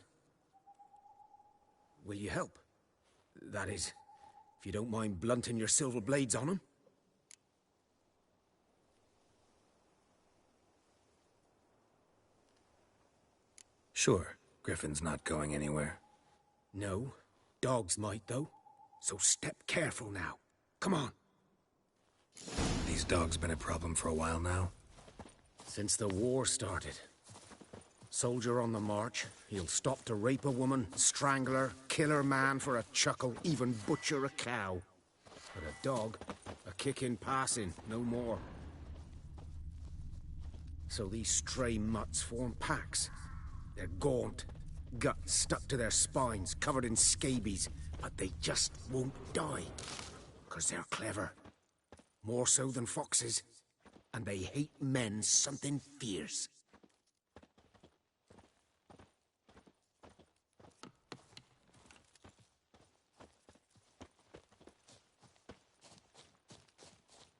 Speaker 9: Will you help? That is, if you don't mind blunting your silver blades on them.
Speaker 6: Sure. Griffin's not going anywhere.
Speaker 9: No. Dogs might, though. So step careful now. Come on.
Speaker 6: These dogs been a problem for a while now?
Speaker 9: Since the war started. Soldier on the march, he'll stop to rape a woman, strangle her, kill her man for a chuckle, even butcher a cow. But a dog, a kick in passing, no more. So these stray mutts form packs. They're gaunt, guts stuck to their spines, covered in scabies, but they just won't die. 'Cause they're clever. More so than foxes. And they hate men something fierce.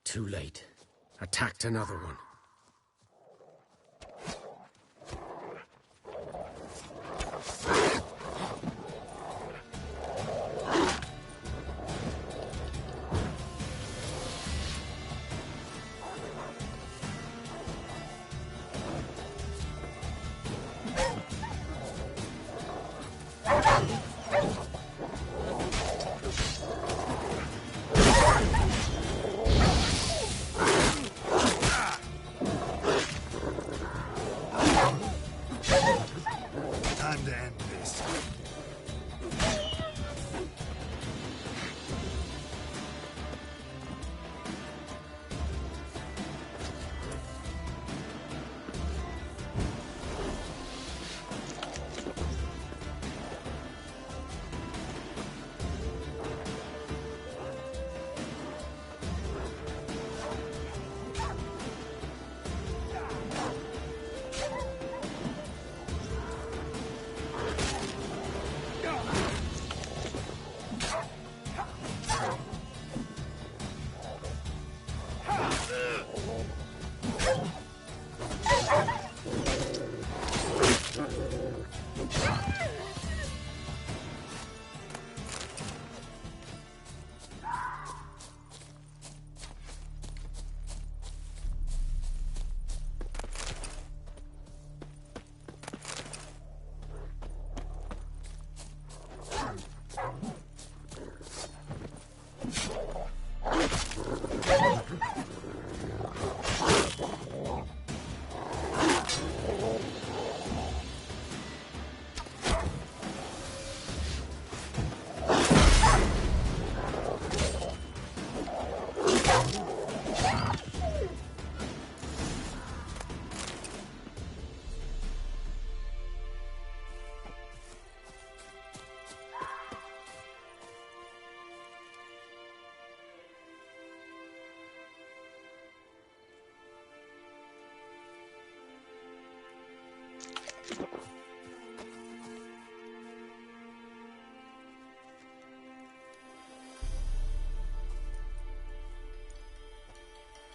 Speaker 9: Too late. Attacked another one.
Speaker 11: Time to end this.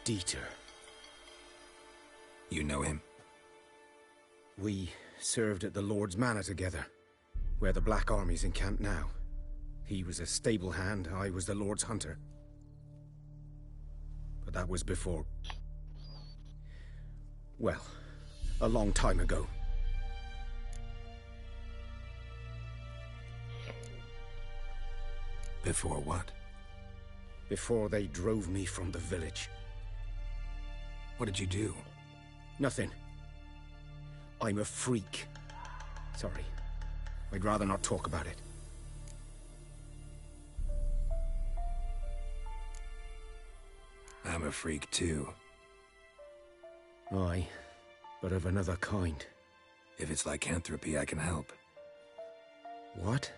Speaker 9: Dieter.
Speaker 6: You know him?
Speaker 9: We served at the Lord's Manor together, where the Black Army's encamped now. He was a stable hand, I was the Lord's hunter. But that was before... well, a long time ago.
Speaker 6: Before what?
Speaker 9: Before they drove me from the village.
Speaker 6: What did you do?
Speaker 9: Nothing. I'm a freak. Sorry. I'd rather not talk about it.
Speaker 6: I'm a freak too.
Speaker 9: Aye, but of another kind.
Speaker 6: If it's lycanthropy, I can help.
Speaker 9: What?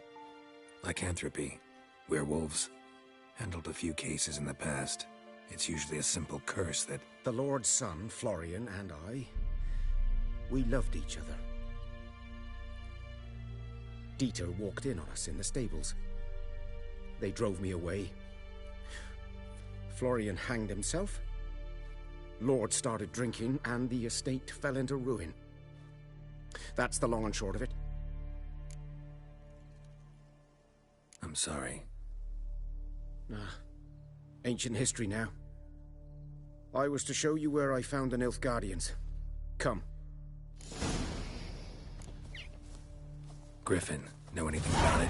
Speaker 6: Lycanthropy. Werewolves. Handled a few cases in the past. It's usually a simple curse that...
Speaker 9: The Lord's son, Florian, and I... we loved each other. Dieter walked in on us in the stables. They drove me away. Florian hanged himself. Lord started drinking, and the estate fell into ruin. That's the long and short of it.
Speaker 6: I'm sorry.
Speaker 9: Ancient history now. I was to show you where I found the Nilfgaardians. Come.
Speaker 6: Griffin, know anything about it?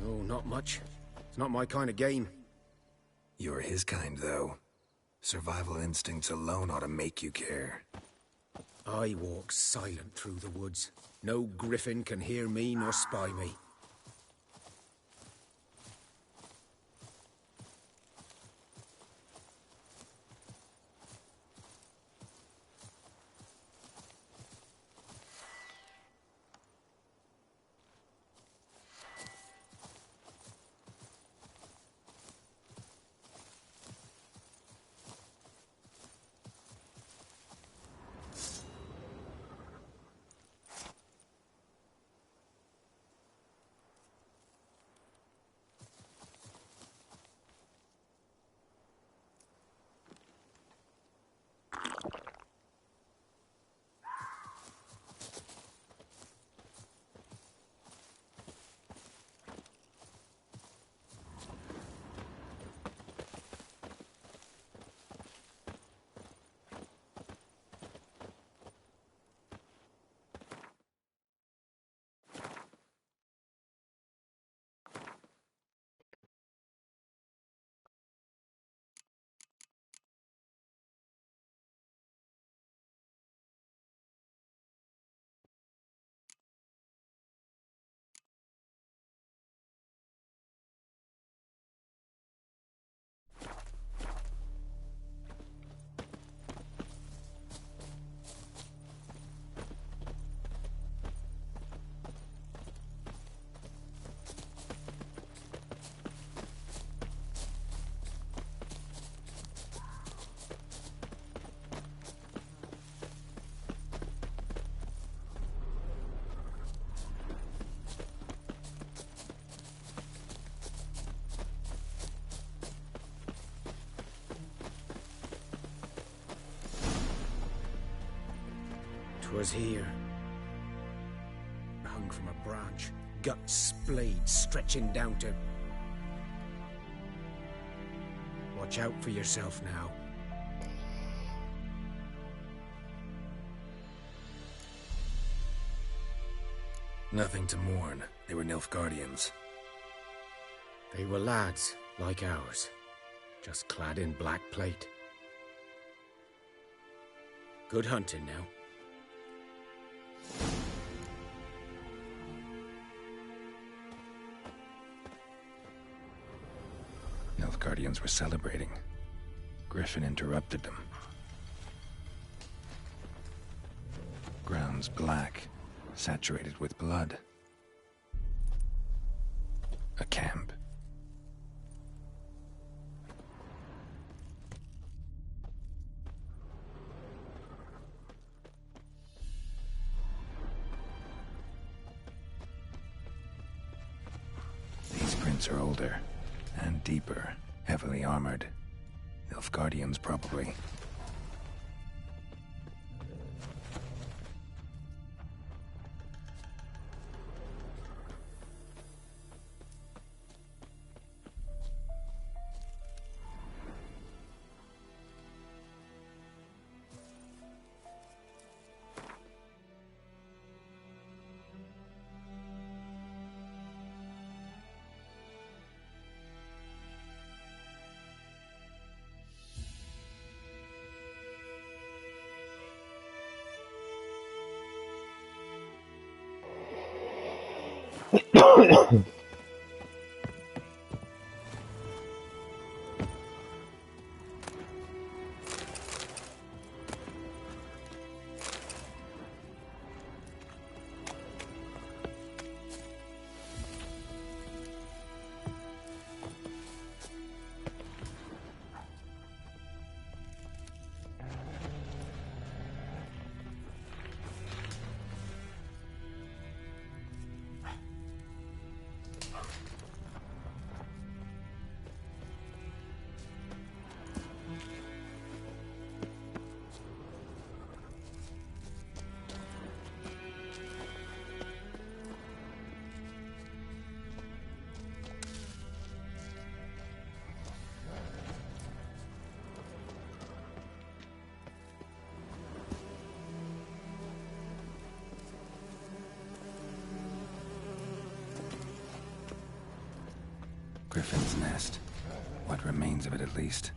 Speaker 9: Oh, not much. It's not my kind of game.
Speaker 6: You're his kind, though. Survival instincts alone ought to make you care.
Speaker 9: I walk silent through the woods. No griffin can hear me nor spy me. 'Twas here. Hung from a branch, guts splayed, stretching down to... Watch out for yourself now.
Speaker 6: Nothing to mourn. They were Nilfgaardians.
Speaker 9: They were lads, like ours, just clad in black plate. Good hunting now.
Speaker 6: Nilfgaardians were celebrating. Griffin interrupted them. Ground's black, saturated with blood. A camp. These prints are older and deeper, heavily armored. Nilfgaardians, probably. Griffin's nest. What remains of it, at least.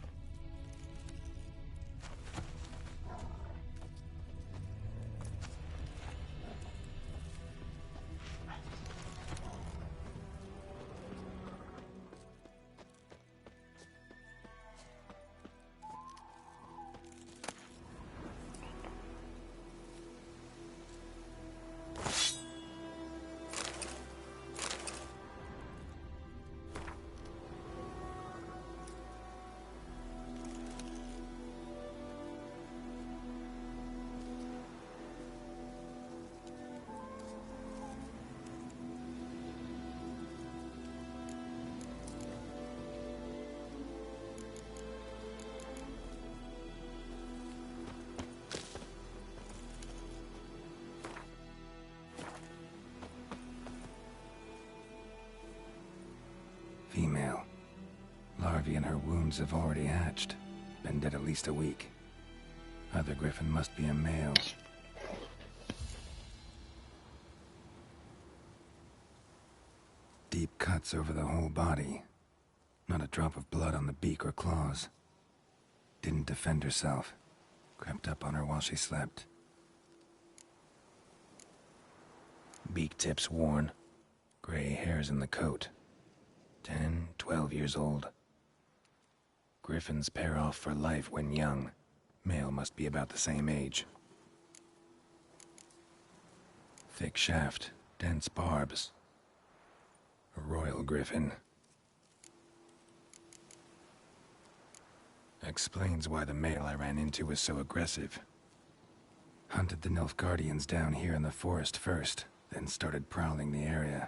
Speaker 6: Female. Larvae in her wounds have already hatched. Been dead at least a week. Other griffin must be a male. Deep cuts over the whole body. Not a drop of blood on the beak or claws. Didn't defend herself. Crept up on her while she slept. Beak tips worn. Gray hairs in the coat. 10, 12 years old. Griffins pair off for life when young. Male must be about the same age. Thick shaft, dense barbs. A royal griffin. Explains why the male I ran into was so aggressive. Hunted the Nilfgaardians down here in the forest first, then started prowling the area.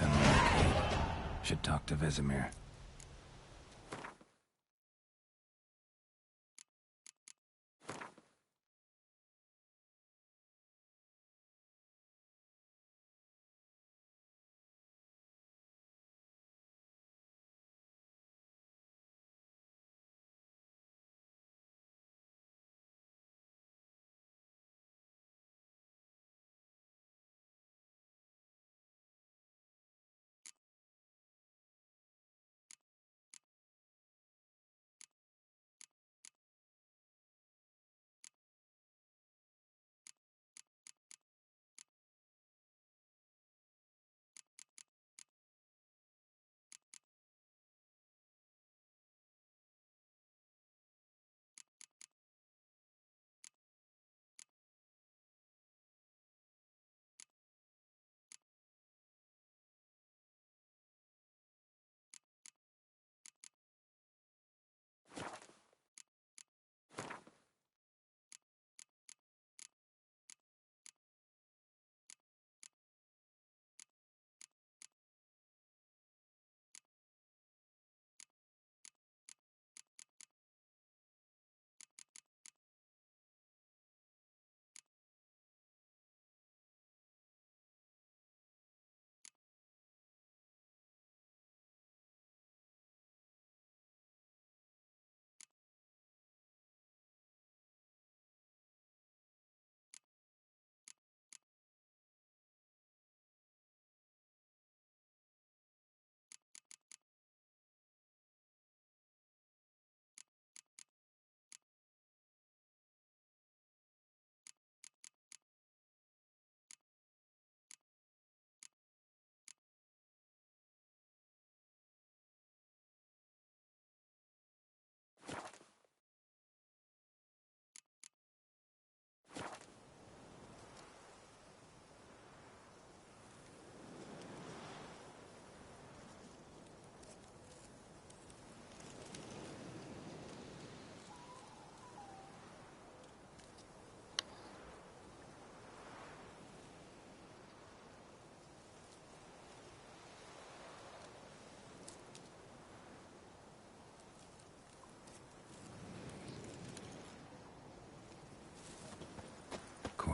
Speaker 6: Done the arcade. Should talk to Vesemir.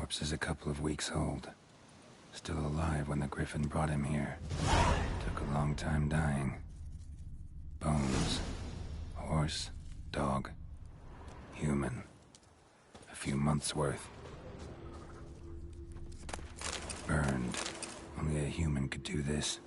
Speaker 6: corpse is a couple of weeks old. Still alive when the Griffin brought him here. Took a long time dying. Bones. Horse. Dog. Human. A few months' worth. Burned. Only a human could do this.